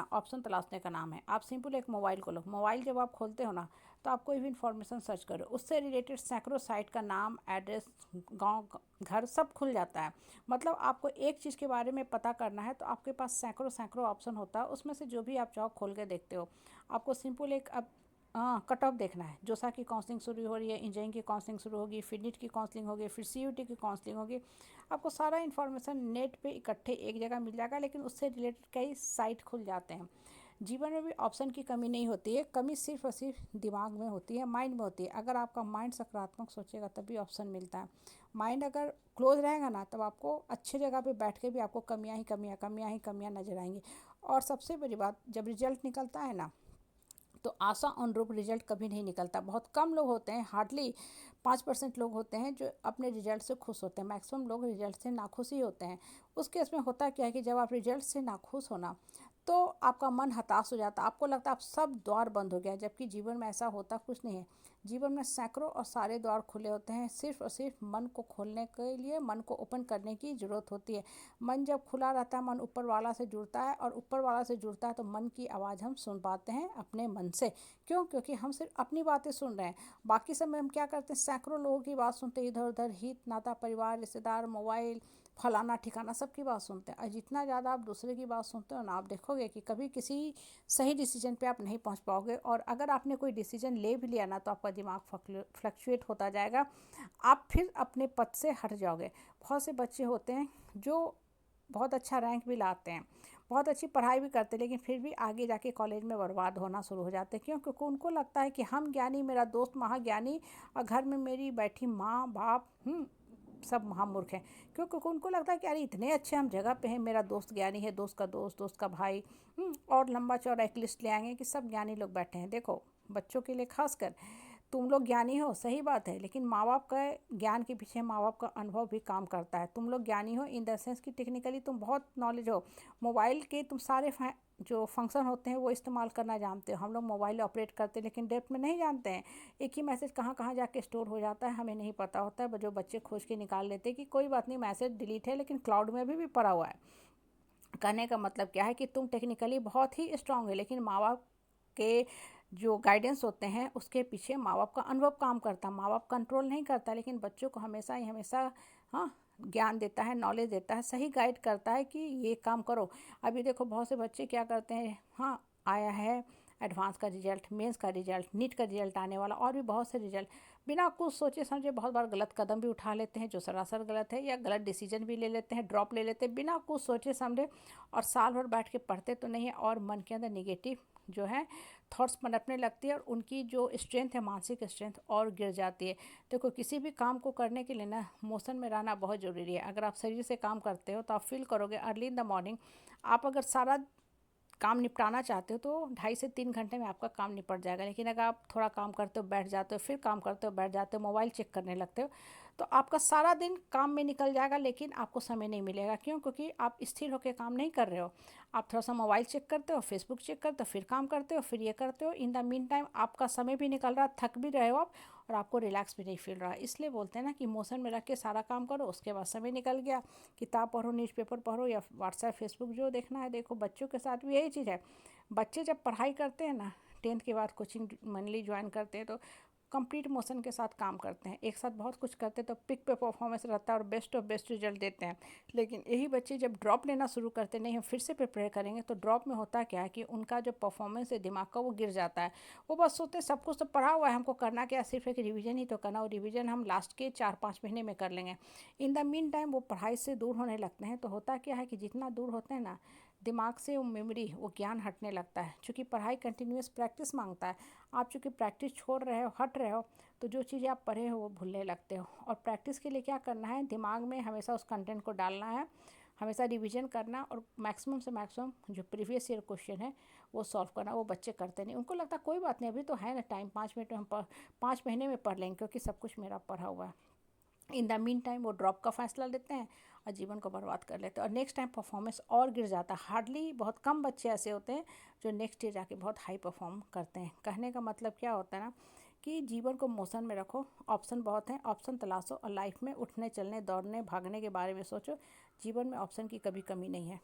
ना ऑप्शन तलाशने का नाम है। आप सिंपल एक मोबाइल खोलो, मोबाइल जब आप खोलते हो ना तो आप कोई भी इन्फॉर्मेशन सर्च करो, उससे रिलेटेड सैकड़ों साइट का नाम, एड्रेस, गांव, घर सब खुल जाता है। मतलब आपको एक चीज़ के बारे में पता करना है तो आपके पास सैकड़ों सैकड़ों ऑप्शन होता है, उसमें से जो भी आप चाहो खोल के देखते हो। आपको सिंपल एक अब कट ऑफ देखना है, जोसा की काउंसलिंग शुरू हो रही है, इंजीनियरिंग की काउंसलिंग शुरू होगी, फिर नीट की काउंसलिंग होगी, फिर सीयूटी की काउंसलिंग होगी। आपको सारा इन्फॉर्मेशन नेट पे इकट्ठे एक जगह मिल जाएगा, लेकिन उससे रिलेटेड कई साइट खुल जाते हैं। जीवन में भी ऑप्शन की कमी नहीं होती है, कमी सिर्फ और सिर्फ दिमाग में होती है, माइंड में होती है। अगर आपका माइंड सकारात्मक सोचेगा तभी ऑप्शन मिलता है। माइंड अगर क्लोज रहेगा ना तब आपको अच्छी जगह पे बैठ के भी आपको कमियां ही कमियां, कमियां ही कमियां नजर आएंगी। और सबसे बड़ी बात, जब रिजल्ट निकलता है ना तो आशा अनुरूप रिजल्ट कभी नहीं निकलता। बहुत कम लोग होते हैं, हार्डली 5% लोग होते हैं जो अपने रिजल्ट से खुश होते हैं। मैक्सिमम लोग रिजल्ट से नाखुश ही होते हैं। उस केस में होता क्या है कि जब आप रिजल्ट से नाखुश होना तो आपका मन हताश हो जाता है, आपको लगता है आप सब द्वार बंद हो गया, जबकि जीवन में ऐसा होता कुछ नहीं है। जीवन में सैकड़ों और सारे द्वार खुले होते हैं, सिर्फ और सिर्फ मन को खोलने के लिए, मन को ओपन करने की ज़रूरत होती है। मन जब खुला रहता है, मन ऊपर वाला से जुड़ता है, और ऊपर वाला से जुड़ता है तो मन की आवाज़ हम सुन पाते हैं अपने मन से। क्यों? क्योंकि हम सिर्फ अपनी बातें सुन रहे हैं। बाकी समय हम क्या करते हैं, सैकड़ों लोगों की बात सुनते हैं, इधर उधर हित नाता, परिवार, रिश्तेदार, मोबाइल, फलाना ठिकाना, सबकी बात सुनते हैं। और जितना ज़्यादा आप दूसरे की बात सुनते हो ना, आप देखोगे कि कभी किसी सही डिसीजन पे आप नहीं पहुंच पाओगे। और अगर आपने कोई डिसीजन ले भी लिया ना तो आपका दिमाग फ्लक्चुएट होता जाएगा, आप फिर अपने पथ से हट जाओगे। बहुत से बच्चे होते हैं जो बहुत अच्छा रैंक भी लाते हैं, बहुत अच्छी पढ़ाई भी करते हैं, लेकिन फिर भी आगे जाके कॉलेज में बर्बाद होना शुरू हो जाते हैं। क्यों? क्योंकि उनको लगता है कि हम ज्ञानी, मेरा दोस्त महाज्ञानी, और घर में मेरी बैठी माँ बाप सब महामूर्ख हैं। क्यों? क्योंकि उनको लगता है कि अरे इतने अच्छे हम जगह पे हैं, मेरा दोस्त ज्ञानी है, दोस्त का दोस्त, दोस्त का भाई, और लंबा चौड़ा एक लिस्ट ले आएंगे कि सब ज्ञानी लोग बैठे हैं। देखो, बच्चों के लिए खासकर, तुम लोग ज्ञानी हो, सही बात है, लेकिन माँ बाप का ज्ञान के पीछे माँ बाप का अनुभव भी काम करता है। तुम लोग ज्ञानी हो इन द सेंस कि टेक्निकली तुम बहुत नॉलेज हो, मोबाइल के तुम सारे जो फंक्शन होते हैं वो इस्तेमाल करना जानते हो। हम लोग मोबाइल ऑपरेट करते हैं लेकिन डेप्थ में नहीं जानते हैं। एक ही मैसेज कहाँ कहाँ जाके स्टोर हो जाता है हमें नहीं पता होता है। जो बच्चे खोज के निकाल लेते हैं कि कोई बात नहीं, मैसेज डिलीट है लेकिन क्लाउड में भी पड़ा हुआ है। कहने का मतलब क्या है कि तुम टेक्निकली बहुत ही स्ट्रांग है, लेकिन माँ बाप के जो गाइडेंस होते हैं उसके पीछे माँ बाप का अनुभव काम करता है। माँ बाप कंट्रोल नहीं करता, लेकिन बच्चों को हमेशा ही हमेशा हाँ ज्ञान देता है, नॉलेज देता है, सही गाइड करता है कि ये काम करो। अभी देखो बहुत से बच्चे क्या करते हैं, हाँ आया है एडवांस का रिजल्ट, मेंस का रिजल्ट, नीट का रिजल्ट आने वाला, और भी बहुत से रिजल्ट, बिना कुछ सोचे समझे बहुत बार गलत कदम भी उठा लेते हैं जो सरासर गलत है, या गलत डिसीजन भी ले लेते हैं, ड्रॉप ले लेते हैं बिना कुछ सोचे समझे। और साल भर बैठ के पढ़ते तो नहीं है, और मन के अंदर निगेटिव जो है थॉट्स पनपने लगती है, और उनकी जो स्ट्रेंथ है, मानसिक स्ट्रेंथ और गिर जाती है। देखो, किसी भी काम को करने के लिए ना मोशन में रहना बहुत ज़रूरी है। अगर आप शरीर से काम करते हो तो आप फील करोगे अर्ली इन द मॉर्निंग। आप अगर सारा काम निपटाना चाहते हो तो 2.5 से 3 घंटे में आपका काम निपट जाएगा, लेकिन अगर आप थोड़ा काम करते हो बैठ जाते हो, फिर काम करते हो बैठ जाते हो, मोबाइल चेक करने लगते हो, तो आपका सारा दिन काम में निकल जाएगा, लेकिन आपको समय नहीं मिलेगा। क्यों? क्योंकि आप स्थिर होकर काम नहीं कर रहे हो। आप थोड़ा सा मोबाइल चेक करते हो, फेसबुक चेक करते हो, फिर काम करते हो, फिर ये करते हो। इन द मीन टाइम आपका समय भी निकल रहा है, थक भी रहे हो आप, और आपको रिलैक्स भी नहीं फील रहा। इसलिए बोलते हैं ना कि मोशन में रख के सारा काम करो, उसके बाद समय निकल गया, किताब पढ़ो, न्यूज़पेपर पढ़ो, या व्हाट्सएप फेसबुक जो देखना है देखो। बच्चों के साथ भी यही चीज़ है। बच्चे जब पढ़ाई करते हैं ना, 10th के बाद कोचिंग मनली ज्वाइन करते हैं तो कंप्लीट मोशन के साथ काम करते हैं, एक साथ बहुत कुछ करते हैं, तो पिक पे परफॉर्मेंस रहता है और बेस्ट ऑफ बेस्ट रिजल्ट देते हैं। लेकिन यही बच्चे जब ड्रॉप लेना शुरू करते नहीं, हम फिर से प्रिपेयर करेंगे, तो ड्रॉप में होता क्या है कि उनका जो परफॉर्मेंस है दिमाग का वो गिर जाता है। वो बस सोचते हैं सब कुछ तो पढ़ा हुआ है, हमको करना क्या, सिर्फ एक रिविजन ही तो करना, और रिविजन हम लास्ट के 4-5 महीने में कर लेंगे। इन द मीन टाइम वो पढ़ाई से दूर होने लगते हैं। तो होता क्या है कि जितना दूर होते हैं ना दिमाग से, वो मेमोरी, वो ज्ञान हटने लगता है। चूँकि पढ़ाई कंटिन्यूस प्रैक्टिस मांगता है, आप चूँकि प्रैक्टिस छोड़ रहे हो, हट रहे हो, तो जो चीज़ें आप पढ़े हो वो भूलने लगते हो। और प्रैक्टिस के लिए क्या करना है, दिमाग में हमेशा उस कंटेंट को डालना है, हमेशा रिवीजन करना, और मैक्सिमम से मैक्सिमम जो प्रीवियस ईयर क्वेश्चन है वो सॉल्व करना। वो बच्चे करते नहीं, उनको लगता कोई बात नहीं, अभी तो है ना टाइम, 5 मिनट में हम 5 महीने में पढ़ लेंगे क्योंकि सब कुछ मेरा पढ़ा हुआ है। इन द मीन टाइम वो ड्रॉप का फैसला लेते हैं और जीवन को बर्बाद कर लेते हैं, और नेक्स्ट टाइम परफॉर्मेंस और गिर जाता है। हार्डली बहुत कम बच्चे ऐसे होते हैं जो नेक्स्ट ईयर जाके बहुत हाई परफॉर्म करते हैं। कहने का मतलब क्या होता है ना कि जीवन को मोशन में रखो, ऑप्शन बहुत हैं, ऑप्शन तलाशो, और लाइफ में उठने चलने दौड़ने भागने के बारे में सोचो। जीवन में ऑप्शन की कभी कमी नहीं है।